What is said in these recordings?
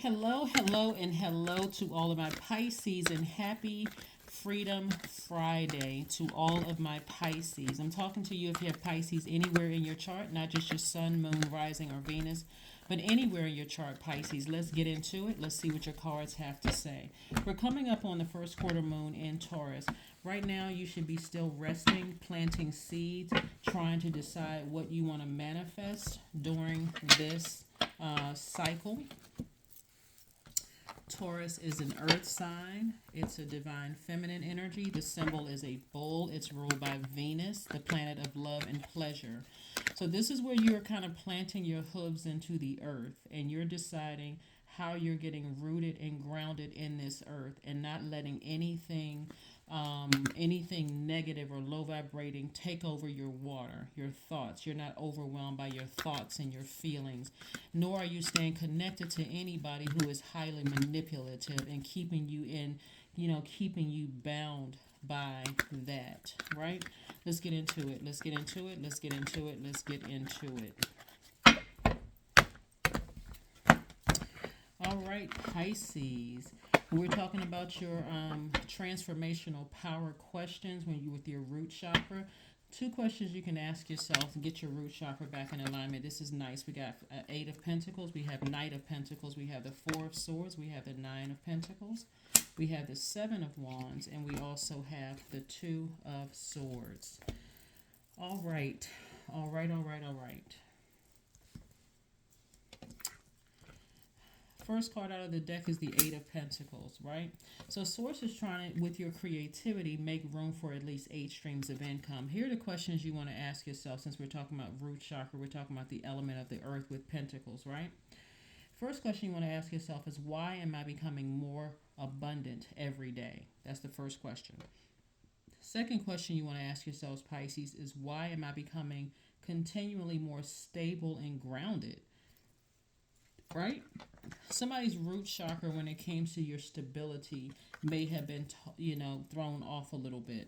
Hello, hello, and hello to all of my Pisces, and happy Freedom Friday to all of my Pisces. I'm talking to you if you have Pisces anywhere in your chart, not just your sun, moon, rising, or Venus, but anywhere in your chart, Pisces. Let's get into it. Let's see what your cards have to say. We're coming up on the first quarter moon in Taurus. Right now, you should be still resting, planting seeds, trying to decide what you want to manifest during this cycle. Taurus is an earth sign. It's a divine feminine energy. The symbol is a bull. It's ruled by Venus, the planet of love and pleasure. So this is where you're kind of planting your hooves into the earth and you're deciding how you're getting rooted and grounded in this earth and not letting anything negative or low vibrating take over your water, your thoughts. You're not overwhelmed by your thoughts and your feelings, nor are you staying connected to anybody who is highly manipulative and keeping you keeping you bound by that, right? Let's get into it. Let's get into it. Let's get into it. Let's get into it. All right, Pisces. We're talking about your transformational power questions when you with your root chakra. Two questions you can ask yourself and get your root chakra back in alignment. This is nice. We got Eight of Pentacles. We have Knight of Pentacles. We have the Four of Swords. We have the Nine of Pentacles. We have the Seven of Wands. And we also have the Two of Swords. All right. All right, all right, all right. First card out of the deck is the Eight of Pentacles, right? So Source is trying to, with your creativity, make room for at least 8 streams of income. Here are the questions you want to ask yourself since we're talking about root chakra. We're talking about the element of the earth with pentacles, right? First question you want to ask yourself is, why am I becoming more abundant every day? That's the first question. Second question you want to ask yourselves, Pisces, is why am I becoming continually more stable and grounded? Right? Somebody's root chakra, when it came to your stability, may have been, thrown off a little bit.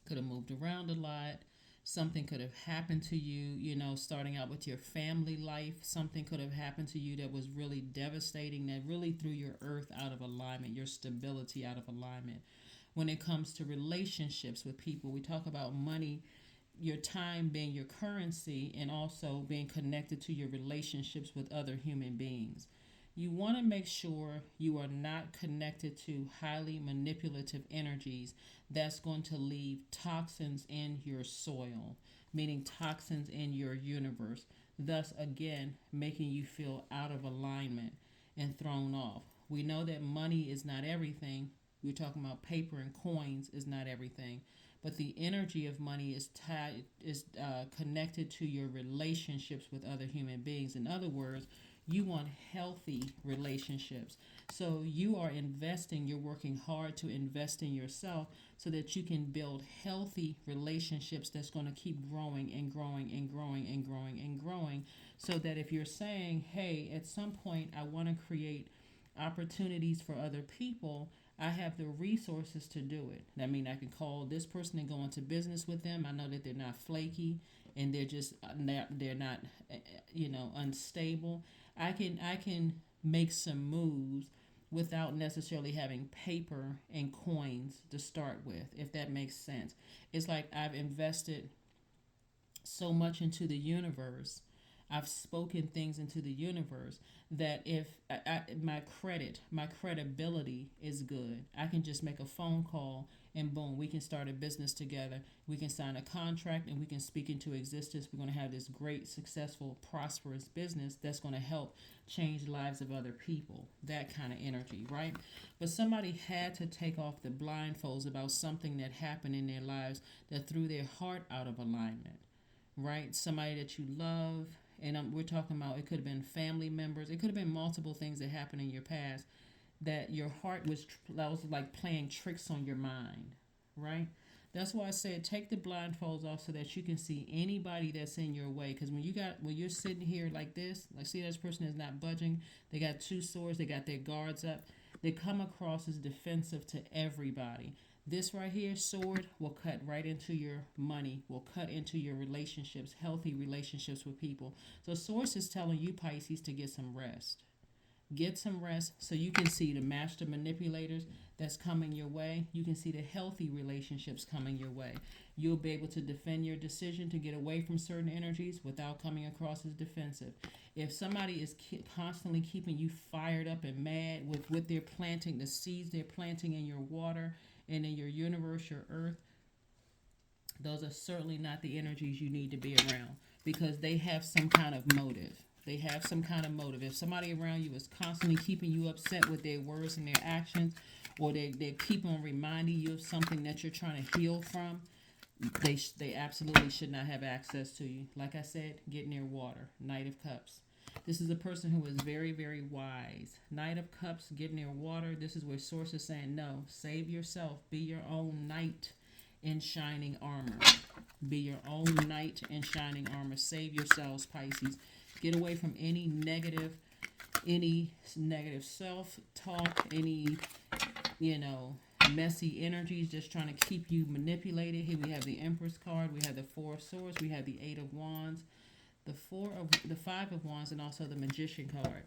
Could have moved around a lot. Something could have happened to you, starting out with your family life. Something could have happened to you that was really devastating, that really threw your earth out of alignment, your stability out of alignment. When it comes to relationships with people, we talk about money, your time being your currency, and also being connected to your relationships with other human beings. You want to make sure you are not connected to highly manipulative energies that's going to leave toxins in your soil, meaning toxins in your universe, thus again making you feel out of alignment and thrown off. We know that money is not everything. We're talking about paper and coins is not everything, but the energy of money is connected to your relationships with other human beings. In other words, you want healthy relationships. So you are investing, you're working hard to invest in yourself so that you can build healthy relationships that's going to keep growing and growing and growing and growing and growing. So that if you're saying, hey, at some point I want to create opportunities for other people, I have the resources to do it. I mean, I can call this person and go into business with them. I know that they're not flaky and they're not unstable. I can make some moves without necessarily having paper and coins to start with, if that makes sense. It's like I've invested so much into the universe. I've spoken things into the universe that if my credibility is good, I can just make a phone call and boom, we can start a business together. We can sign a contract and we can speak into existence. We're going to have this great, successful, prosperous business that's going to help change the lives of other people. That kind of energy, right? But somebody had to take off the blindfolds about something that happened in their lives that threw their heart out of alignment, right? Somebody that you love, and we're talking about, it could have been family members. It could have been multiple things that happened in your past that your heart that was like playing tricks on your mind, right? That's why I said take the blindfolds off so that you can see anybody that's in your way. Because when you're sitting here like this, like see this person is not budging. They got 2 swords. They got their guards up. They come across as defensive to everybody. This right here, sword, will cut right into your money, will cut into your relationships, healthy relationships with people. So source is telling you, Pisces, to get some rest. Get some rest so you can see the master manipulators that's coming your way. You can see the healthy relationships coming your way. You'll be able to defend your decision to get away from certain energies without coming across as defensive. If somebody is constantly keeping you fired up and mad with what they're planting, the seeds they're planting in your water and in your universe, your earth, those are certainly not the energies you need to be around, because they have some kind of motive. They have some kind of motive. If somebody around you is constantly keeping you upset with their words and their actions, or they keep on reminding you of something that you're trying to heal from, they absolutely should not have access to you. Like I said, get near water. Knight of Cups. This is a person who is very, very wise. Knight of Cups, get near water. This is where Source is saying, no, save yourself. Be your own knight in shining armor. Be your own knight in shining armor. Save yourselves, Pisces. Get away from any negative self-talk, any, messy energies just trying to keep you manipulated. Here we have the Empress card. We have the Four of Swords. We have the Eight of Wands, the Five of Wands, and also the Magician card.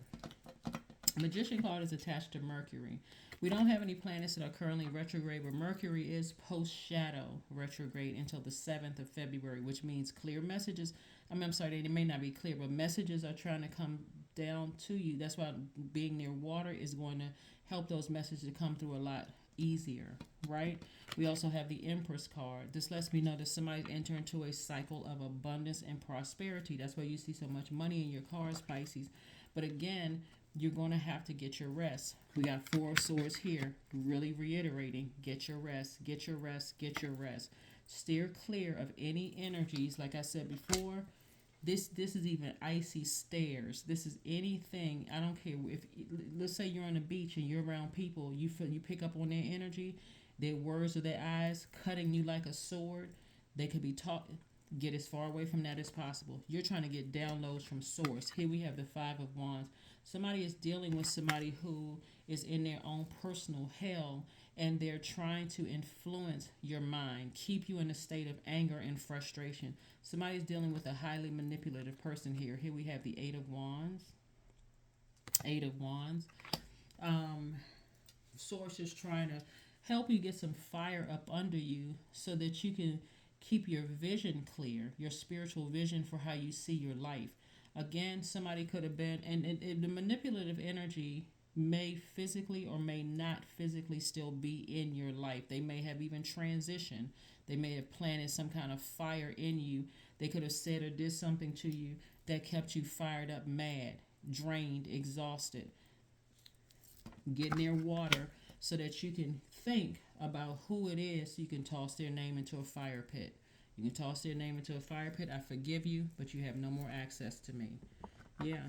Magician card is attached to Mercury. We don't have any planets that are currently retrograde, but Mercury is post-shadow retrograde until the 7th of February, which means clear messages. I'm sorry, they may not be clear, but messages are trying to come down to you. That's why being near water is going to help those messages to come through a lot easier, right? We also have the Empress card. This lets me know that somebody's entering into a cycle of abundance and prosperity. That's why you see so much money in your cards, Pisces. But again, you're going to have to get your rest. We got Four of Swords here, really reiterating, get your rest, get your rest, get your rest. Steer clear of any energies, like I said before. This is even icy stares. This is anything. I don't care if, let's say you're on the beach and you're around people, you pick up on their energy, their words or their eyes cutting you like a sword. They could be taught. Get as far away from that as possible. You're trying to get downloads from source. Here we have the Five of Wands. Somebody is dealing with somebody who is in their own personal hell, and they're trying to influence your mind, keep you in a state of anger and frustration. Somebody's dealing with a highly manipulative person here. Here we have the Eight of Wands. Eight of Wands. Source is trying to help you get some fire up under you so that you can keep your vision clear, your spiritual vision for how you see your life. Again, somebody could have been, and the manipulative energy may physically or may not physically still be in your life. They may have even transitioned. They may have planted some kind of fire in you. They could have said or did something to you that kept you fired up, mad, drained, exhausted. Get near water so that you can think about who it is so you can toss their name into a fire pit. You can toss their name into a fire pit. I forgive you, but you have no more access to me. Yeah.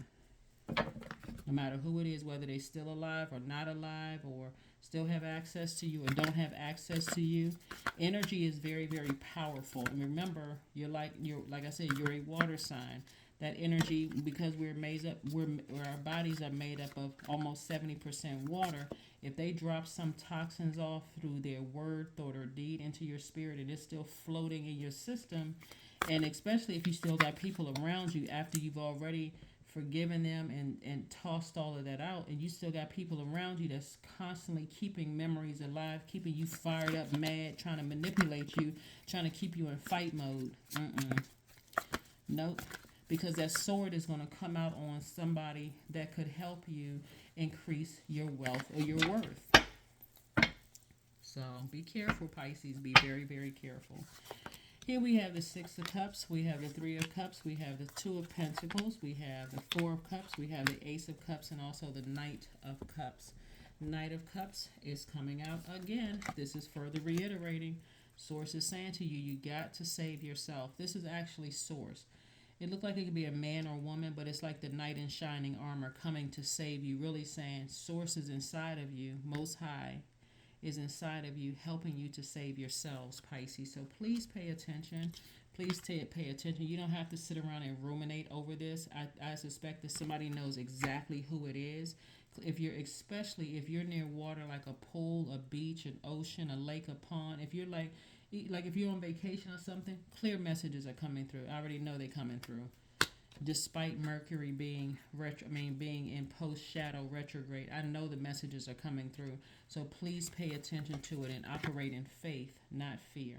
No matter who it is, whether they're still alive or not alive, or still have access to you or don't have access to you, energy is very, very powerful. And remember, like I said, you're a water sign. That energy, because our bodies are made up of almost 70% water. If they drop some toxins off through their word, thought, or deed into your spirit, and it's still floating in your system, and especially if you still got people around you after you've already forgiven them and tossed all of that out, and you still got people around you that's constantly keeping memories alive, keeping you fired up, mad, trying to manipulate you, trying to keep you in fight mode. Nope. Because that sword is going to come out on somebody that could help you increase your wealth or your worth. So be careful, Pisces. Be very, very careful. Here we have the Six of Cups. We have the Three of Cups. We have the Two of Pentacles. We have the Four of Cups. We have the Ace of Cups and also the Knight of Cups. Knight of Cups is coming out again. This is further reiterating. Source is saying to you, you got to save yourself. This is actually Source. It looked like it could be a man or woman, but it's like the knight in shining armor coming to save you, really saying Source is inside of you, Most High is inside of you, helping you to save yourselves, Pisces. So please pay attention. Please pay attention. You don't have to sit around and ruminate over this. I suspect that somebody knows exactly who it is. Especially if you're near water, like a pool, a beach, an ocean, a lake, a pond, if you're like if you're on vacation or something, clear messages are coming through. I already know they're coming through. despite Mercury being being in post shadow retrograde. I know the messages are coming through. So please pay attention to it and operate in faith, not fear.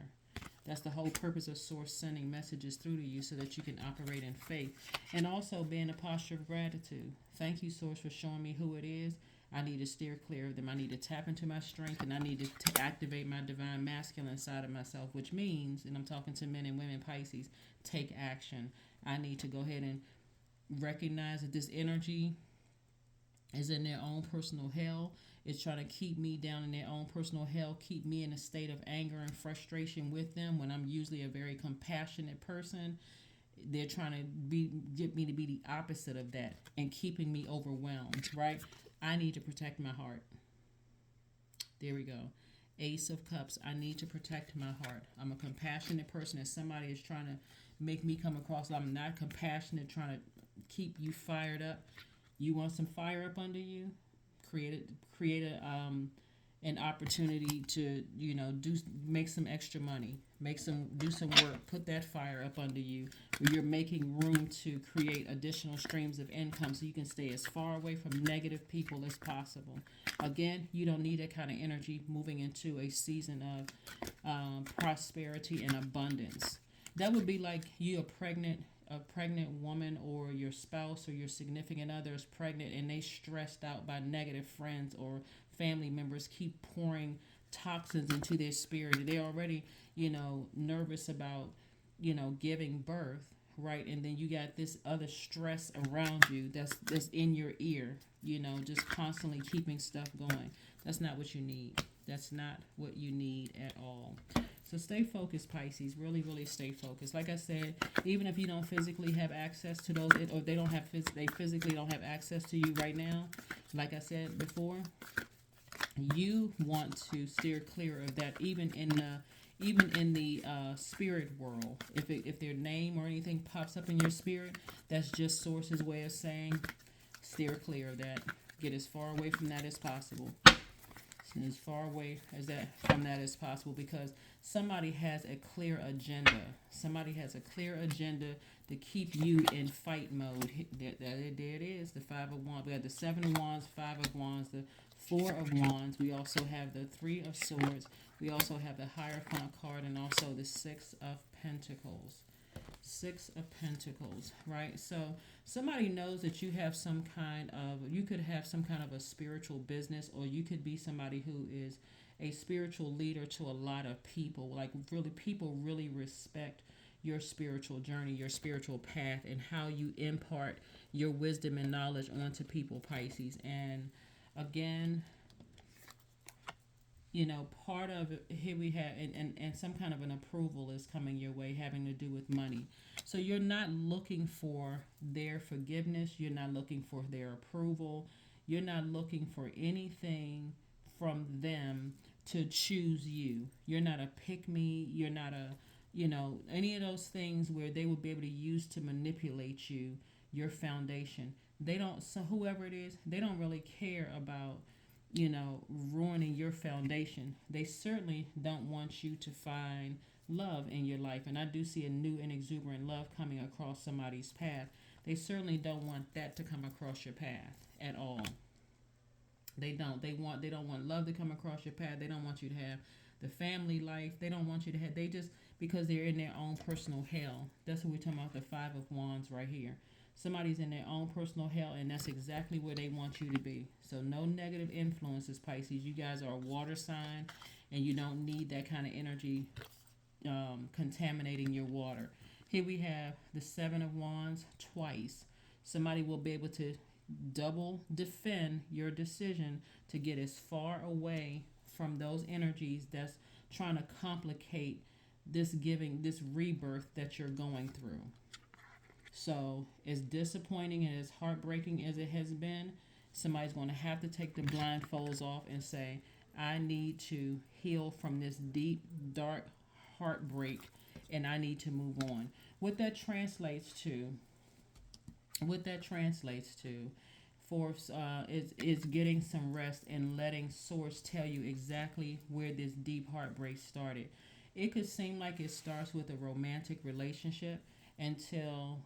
That's the whole purpose of Source sending messages through to you so that you can operate in faith. And also be in a posture of gratitude. Thank you, Source, for showing me who it is. I need to steer clear of them. I need to tap into my strength, and I need to activate my divine masculine side of myself, which means, and I'm talking to men and women, Pisces, take action. I need to go ahead and recognize that this energy is in their own personal hell. It's trying to keep me down in their own personal hell, keep me in a state of anger and frustration with them when I'm usually a very compassionate person. They're trying to get me to be the opposite of that and keeping me overwhelmed, right? I need to protect my heart. There we go. Ace of Cups. I need to protect my heart. I'm a compassionate person. If somebody is trying to make me come across, I'm not compassionate, trying to keep you fired up. You want some fire up under you? Create an opportunity to make some extra money, do some work, put that fire up under you, where you're making room to create additional streams of income so you can stay as far away from negative people as possible. Again, you don't need that kind of energy moving into a season of prosperity and abundance. That would be like you a pregnant woman, or your spouse or your significant other is pregnant and they stressed out by negative friends or family members keep pouring toxins into their spirit. They're already, nervous about, giving birth, right? And then you got this other stress around you that's in your ear, just constantly keeping stuff going. That's not what you need. That's not what you need at all. So stay focused, Pisces. Really, really stay focused. Like I said, even if you don't physically have access to those, or they physically don't have access to you right now, like I said before, you want to steer clear of that. Even in the spirit world, if their name or anything pops up in your spirit, that's just Source's way of saying steer clear of that. Get as far away from that as possible. As far away from that as possible, because somebody has a clear agenda. Somebody has a clear agenda to keep you in fight mode. There it is, the Five of Wands. We have the Seven of Wands, Five of Wands, the Four of Wands. We also have the Three of Swords. We also have the Hierophant card, and also the Six of Pentacles. Six of Pentacles, right? So somebody knows that you could have some kind of a spiritual business, or you could be somebody who is a spiritual leader to a lot of people. Like, really, people really respect your spiritual journey, your spiritual path, and how you impart your wisdom and knowledge onto people, Pisces. And again, part of it here we have, and some kind of an approval is coming your way having to do with money. So you're not looking for their forgiveness. You're not looking for their approval. You're not looking for anything from them to choose you. You're not a pick me. You're not any of those things where they will be able to use to manipulate you, your foundation. They don't, so whoever it is, they don't really care about ruining your foundation. They certainly don't want you to find love in your life. And I do see a new and exuberant love coming across somebody's path. They certainly don't want that to come across your path at all. They don't. They don't want love to come across your path. They don't want you to have the family life. They don't want you to have, they just, because they're in their own personal hell. That's what we're talking about, the Five of Wands right here. Somebody's in their own personal hell, and that's exactly where they want you to be. So no negative influences, Pisces. You guys are a water sign, and you don't need that kind of energy contaminating your water. Here we have the Seven of Wands twice. Somebody will be able to double defend your decision to get as far away from those energies that's trying to complicate this rebirth that you're going through. So as disappointing and as heartbreaking as it has been, somebody's going to have to take the blindfolds off and say, I need to heal from this deep, dark heartbreak, and I need to move on. What that translates to is getting some rest and letting Source tell you exactly where this deep heartbreak started. It could seem like it starts with a romantic relationship until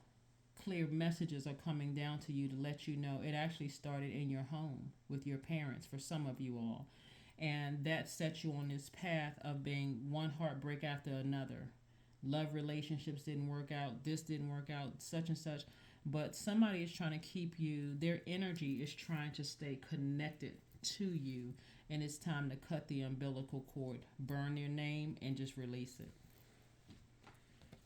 clear messages are coming down to you to let you know it actually started in your home with your parents for some of you all. And that sets you on this path of being one heartbreak after another. Love relationships didn't work out, this didn't work out, such and such. But somebody is trying to keep you, their energy is trying to stay connected to you. And it's time to cut the umbilical cord, burn their name, and just release it.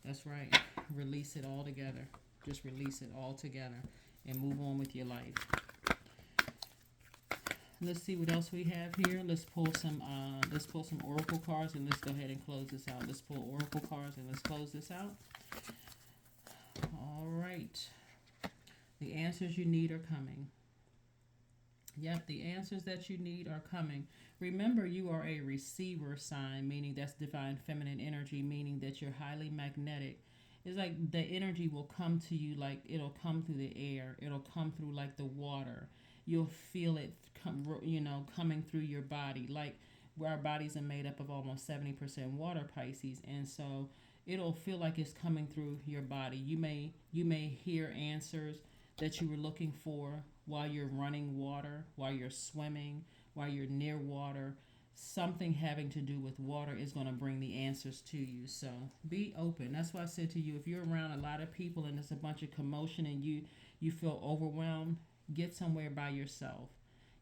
That's right. Release it all together. Just release it all together and move on with your life. Let's see what else we have here. Let's pull some oracle cards and let's go ahead and close this out. Let's pull oracle cards and let's close this out. All right. The answers you need are coming. Yep, the answers that you need are coming. Remember, you are a receiver sign, meaning that's divine feminine energy, meaning that you're highly magnetic. It's like the energy will come to you like it'll come through the air. It'll come through like the water. You'll feel it coming through your body. Like our bodies are made up of almost 70% water, Pisces. And so it'll feel like it's coming through your body. You may hear answers that you were looking for while you're running water, while you're swimming, while you're near water. Something having to do with water is going to bring the answers to you. So be open. That's why I said to you, if you're around a lot of people and there's a bunch of commotion and you feel overwhelmed, get somewhere by yourself,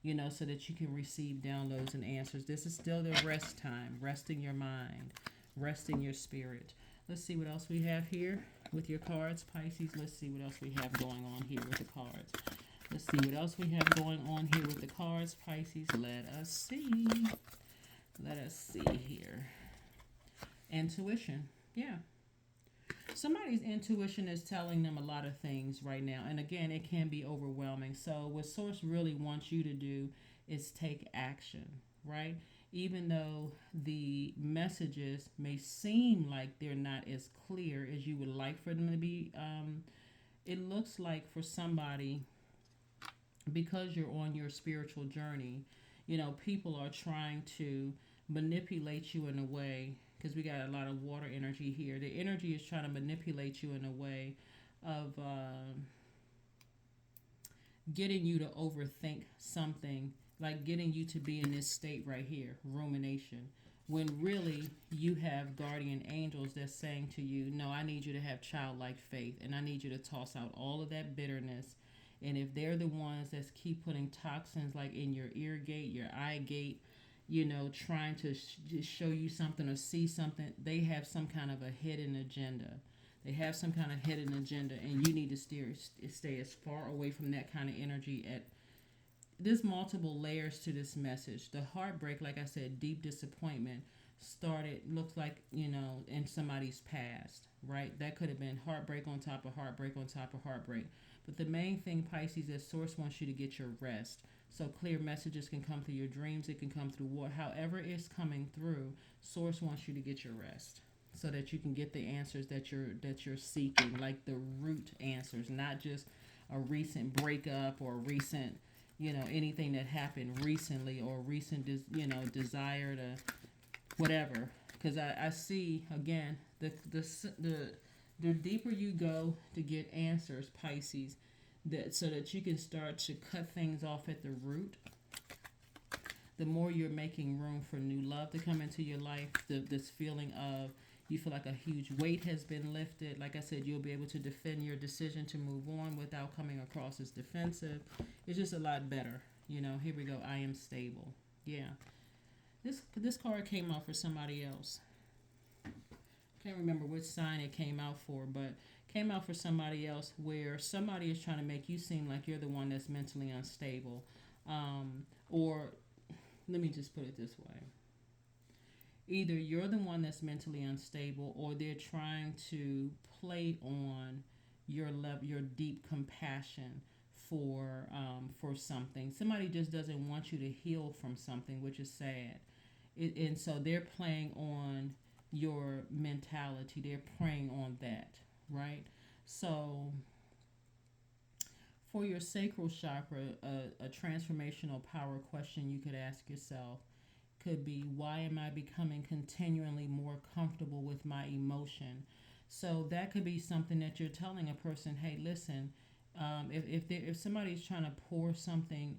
so that you can receive downloads and answers. This is still the rest time, resting your mind, resting your spirit. Let's see what else we have here with your cards, Pisces. Let's see what else we have going on here with the cards. Let's see what else we have going on here with the cards, Pisces. Let us see. Let us see here. Intuition. Yeah. Somebody's intuition is telling them a lot of things right now. And again, it can be overwhelming. So what Source really wants you to do is take action, right? Even though the messages may seem like they're not as clear as you would like for them to be, it looks like for somebody, because you're on your spiritual journey, people are trying to manipulate you in a way, because we got a lot of water energy here. The energy is trying to manipulate you in a way of getting you to overthink something, like getting you to be in this state right here, rumination, when really you have guardian angels that's saying to you, no, I need you to have childlike faith, and I need you to toss out all of that bitterness. And if they're the ones that keep putting toxins like in your ear gate, your eye gate, trying to show you something or see something, they have some kind of a hidden agenda. They have some kind of hidden agenda, and you need to stay as far away from that kind of energy. There's multiple layers to this message. The heartbreak, like I said, deep disappointment started, looks like, in somebody's past, right? That could have been heartbreak on top of heartbreak on top of heartbreak. But the main thing, Pisces, is Source wants you to get your rest. So clear messages can come through your dreams. It can come through what, however it's coming through. Source wants you to get your rest so that you can get the answers that you're seeking, like the root answers, not just a recent breakup or a recent, anything that happened recently or recent, desire to whatever. Because I see again the deeper you go to get answers, Pisces, so that you can start to cut things off at the root, the more you're making room for new love to come into your life. This feeling of you feel like a huge weight has been lifted. Like I said, you'll be able to defend your decision to move on without coming across as defensive. It's just a lot better. Here we go. I am stable. Yeah. This card came out for somebody else. Can't remember which sign it came out for, but came out for somebody else, where somebody is trying to make you seem like you're the one that's mentally unstable. Or let me just put it this way. Either you're the one that's mentally unstable, or they're trying to play on your deep compassion for something. Somebody just doesn't want you to heal from something, which is sad. And so they're playing on your mentality. They're preying on that, right? So for your sacral chakra, a transformational power question you could ask yourself could be, why am I becoming continually more comfortable with my emotion? So that could be something that you're telling a person, hey, listen, if somebody's trying to pour something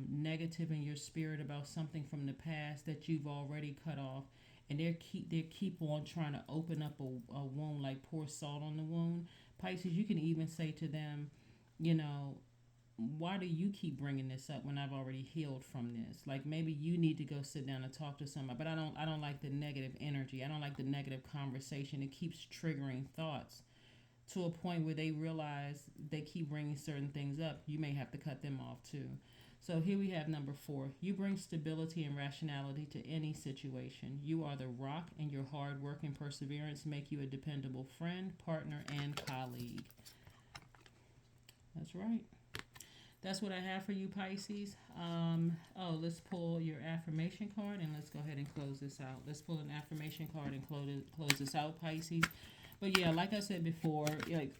negative in your spirit about something from the past that you've already cut off, and they keep on trying to open up a wound, like pour salt on the wound, Pisces, you can even say to them, you know, why do you keep bringing this up when I've already healed from this? Like, maybe you need to go sit down and talk to somebody. But I don't like the negative energy. I don't like the negative conversation. It keeps triggering thoughts to a point where they realize they keep bringing certain things up. You may have to cut them off too. So here we have number 4. You bring stability and rationality to any situation. You are the rock, and your hard work and perseverance make you a dependable friend, partner, and colleague. That's right. That's what I have for you, Pisces. Let's pull your affirmation card, and let's go ahead and close this out. Let's pull an affirmation card and close this out, Pisces. But yeah, like I said before, like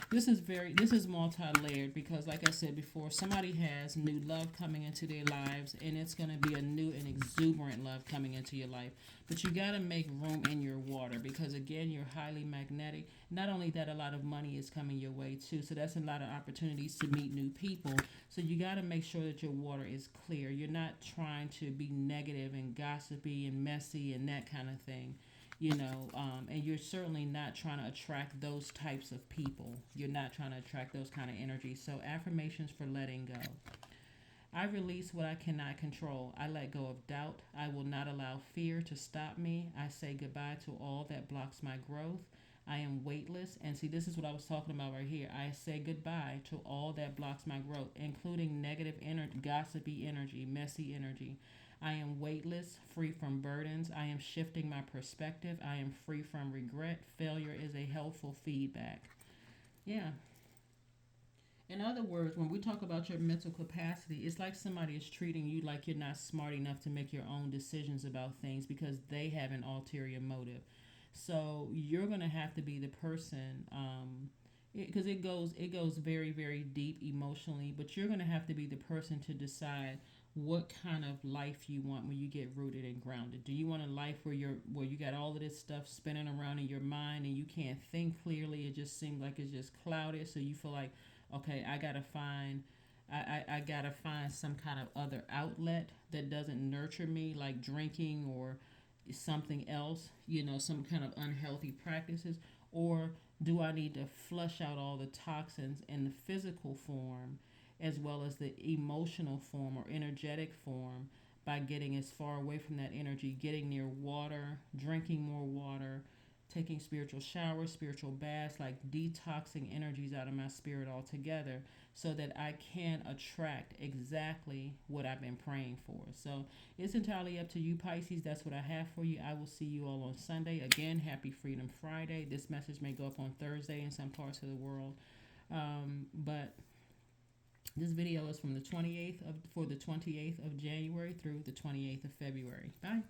this is multi-layered, because like I said before, somebody has new love coming into their lives, and it's going to be a new and exuberant love coming into your life. But you got to make room in your water, because again, you're highly magnetic. Not only that, a lot of money is coming your way too, so that's a lot of opportunities to meet new people. So you got to make sure that your water is clear. You're not trying to be negative and gossipy and messy and that kind of thing. And you're certainly not trying to attract those types of people. You're not trying to attract those kind of energies. So affirmations for letting go. I release what I cannot control. I let go of doubt. I will not allow fear to stop me. I say goodbye to all that blocks my growth. I am weightless. And see, this is what I was talking about right here. I say goodbye to all that blocks my growth, including negative energy, gossipy energy, messy energy. I am weightless, free from burdens. I am shifting my perspective. I am free from regret. Failure is a helpful feedback. Yeah. In other words, when we talk about your mental capacity, it's like somebody is treating you like you're not smart enough to make your own decisions about things, because they have an ulterior motive. So you're going to have to be the person, because it goes very, very deep emotionally, but you're going to have to be the person to decide what kind of life you want when you get rooted and grounded. Do you want a life where you got all of this stuff spinning around in your mind and you can't think clearly? It just seems like it's just clouded, so you feel like, okay, I gotta find some kind of other outlet that doesn't nurture me, like drinking or something else, some kind of unhealthy practices? Or do I need to flush out all the toxins in the physical form as well as the emotional form or energetic form, by getting as far away from that energy, getting near water, drinking more water, taking spiritual showers, spiritual baths, like detoxing energies out of my spirit altogether, so that I can attract exactly what I've been praying for. So it's entirely up to you, Pisces. That's what I have for you. I will see you all on Sunday. Again, happy Freedom Friday. This message may go up on Thursday in some parts of the world. But this video is from the 28th of January through the 28th of February. Bye.